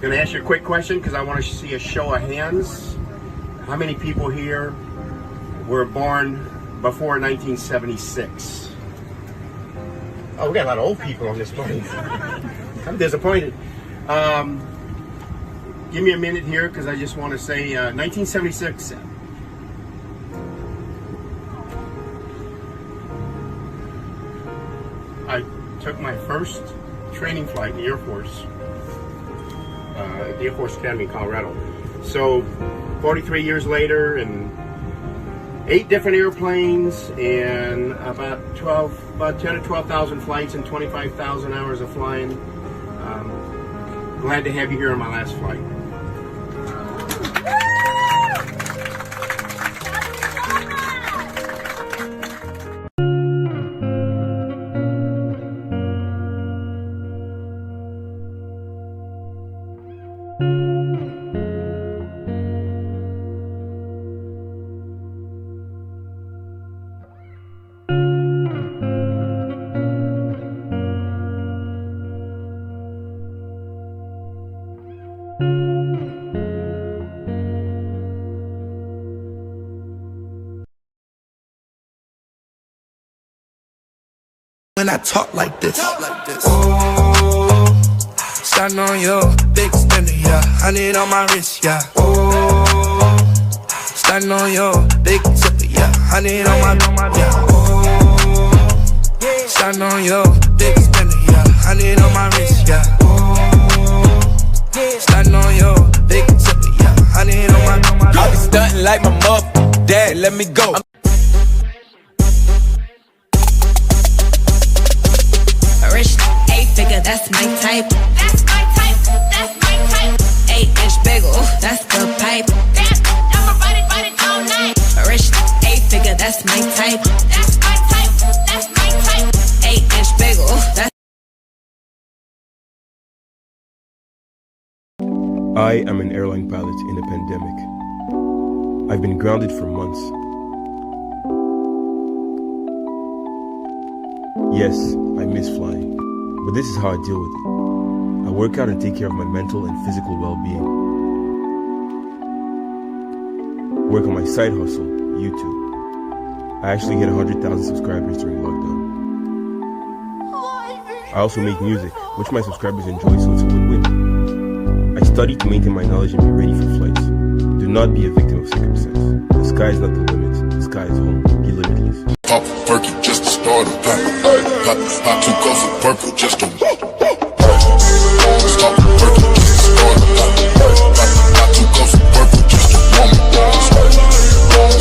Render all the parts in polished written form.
Gonna ask you a quick question because I want to see a show of hands. How many people here were born before 1976? Oh, we got a lot of old people on this party. I'm disappointed. Give me a minute here because I just want to say 1976. I took my first training flight in the Air Force. The Air Force Academy in Colorado. So 43 years later, and 8 different airplanes, and about 10 to 12,000 flights and 25,000 hours of flying. Glad to have you here on my last flight. When I talk like this, oh, starting on your big spender, yeah. 100 on my wrist, yeah. Oh, starting on your big tipper, yeah. 100 on my, yeah. Oh, starting on your big spender, yeah. 100 on my wrist, yeah. Oh, starting on your big tipper, yeah. 100 on my, I be stunting like my mother, dad, let me go. That's my type. That's my type. That's my type. 8-inch bagel, that's the pipe. I'ma ride it all night. A rich 8-figure, that's my type. That's my type. That's my type. 8-inch bagel, that's. I am an airline pilot in a pandemic. I've been grounded for months. Yes, I miss flying. But this is how I deal with it. I work out and take care of my mental and physical well-being. Work on my side hustle, YouTube. I actually hit 100,000 subscribers during lockdown. I also make music, which my subscribers enjoy, so it's a win-win. I study to maintain my knowledge and be ready for flights. Do not be a victim of circumstance. The sky is not the limit. The sky is home. Be limitless. Pop a perky just to start a pack. Pop 2 cups of purple just to stop a perky just to start a pack. Pop 2 cups of purple just to warm it.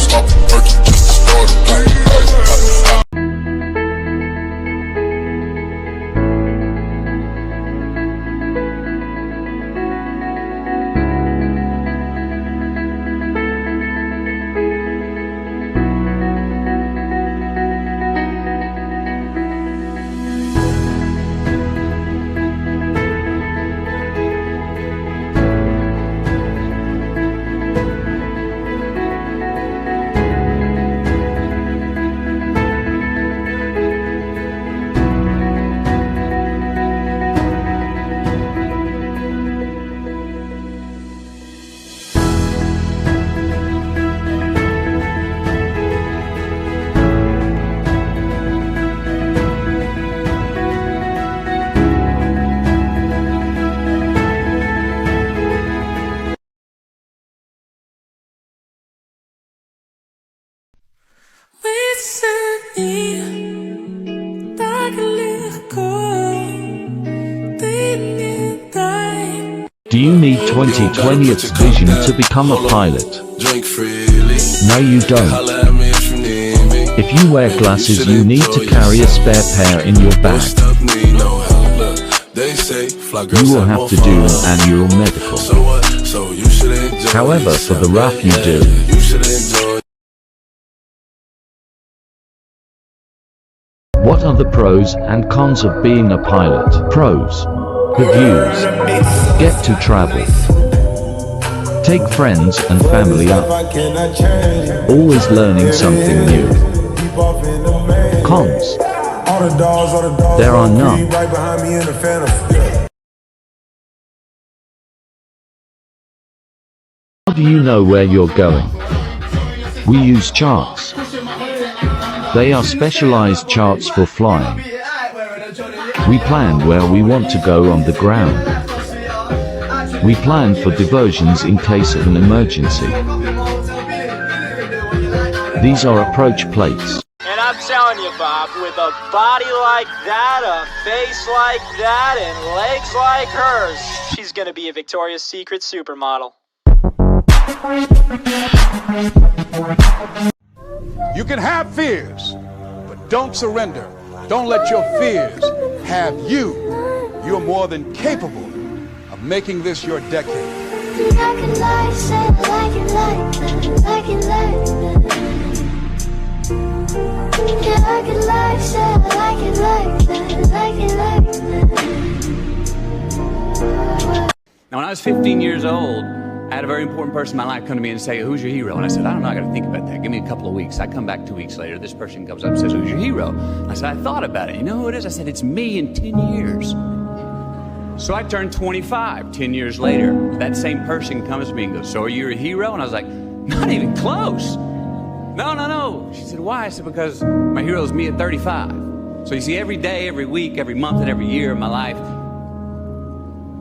Stop a perky just to start a pack. Do you need 20/20th vision to become a pilot? No, you don't. If you wear glasses, you need to carry a spare pair in your bag. You will have to do an annual medical. However, for the rough you do. What are the pros and cons of being a pilot? Pros. The views. Get to travel. Take friends and family up. Always learning something new. Cons. There are none. How do you know where you're going? We use charts. They are specialized charts for flying. We plan where we want to go on the ground. We plan for diversions in case of an emergency. These are approach plates. And I'm telling you, Bob, with a body like that, a face like that, and legs like hers, she's gonna be a Victoria's Secret supermodel. You can have fears, but don't surrender. Don't let your fears have you. You're more than capable of making this your decade. Now, when I was 15 years old, I had a very important person in my life come to me and say, "Who's your hero?" And I said, "I don't know, I got to think about that. Give me a couple of weeks." I come back 2 weeks later, this person comes up and says, "Who's your hero?" And I said, "I thought about it. You know who it is?" I said, "It's me in 10 years. So I turned 25 10 years later. That same person comes to me and goes, "So are you a hero?" And I was like, "Not even close. No. She said, "Why?" I said, "Because my hero is me at 35. So you see, every day, every week, every month, and every year of my life,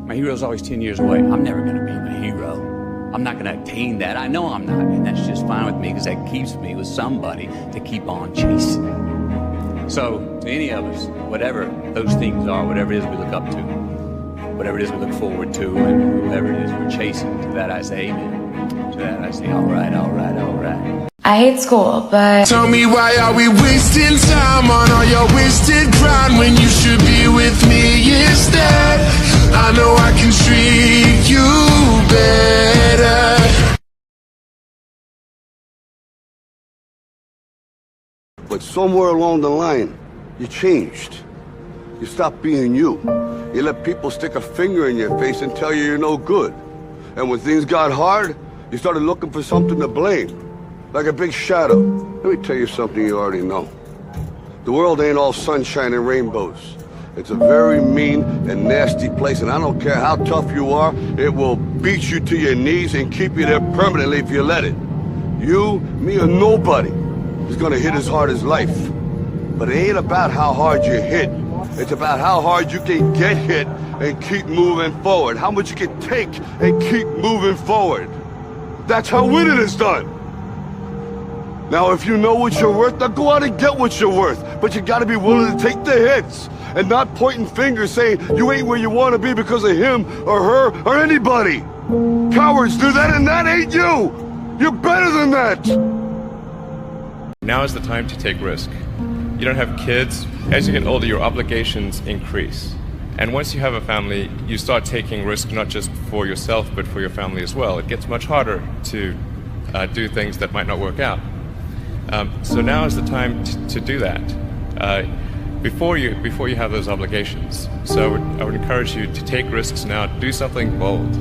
my hero's always 10 years away. I'm never going to be my hero. I'm not going to attain that. I know I'm not, and that's just fine with me because that keeps me with somebody to keep on chasing." So, to any of us, whatever those things are, whatever it is we look up to, whatever it is we look forward to, and whatever it is we're chasing, to that I say amen. To that I say, all right. I hate school, but... Tell me, why are we wasting time on all your wasted grind when you should be with me instead? I know I can treat you better. But somewhere along the line, you changed. You stopped being you. You let people stick a finger in your face and tell you you're no good. And when things got hard, you started looking for something to blame. Like a big shadow. Let me tell you something you already know. The world ain't all sunshine and rainbows. It's a very mean and nasty place, and I don't care how tough you are, it will beat you to your knees and keep you there permanently if you let it. You, me, or nobody is gonna hit as hard as life. But it ain't about how hard you hit. It's about how hard you can get hit and keep moving forward. How much you can take and keep moving forward. That's how winning is done. Now, if you know what you're worth, now go out and get what you're worth. But you gotta be willing to take the hits and not pointing fingers saying you ain't where you wanna be because of him or her or anybody. Cowards do that, and that ain't you. You're better than that. Now is the time to take risk. You don't have kids. As you get older, your obligations increase. And once you have a family, you start taking risk not just for yourself, but for your family as well. It gets much harder to do things that might not work out. So now is the time to do that before you have those obligations. So I would encourage you to take risks now. Do something bold.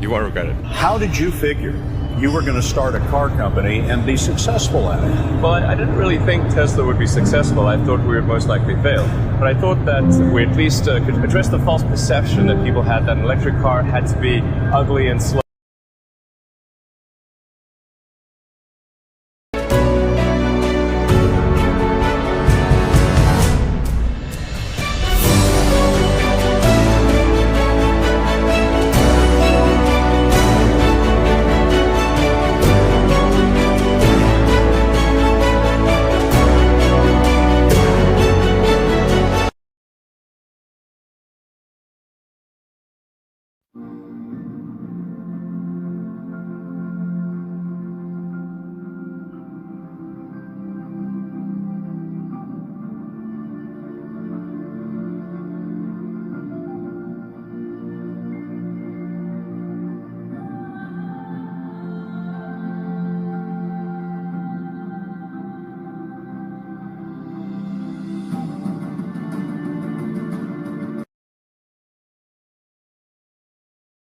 You won't regret it. How did you figure you were going to start a car company and be successful at it? Well, I didn't really think Tesla would be successful. I thought we would most likely fail. But I thought that we at least could address the false perception that people had that an electric car had to be ugly and slow.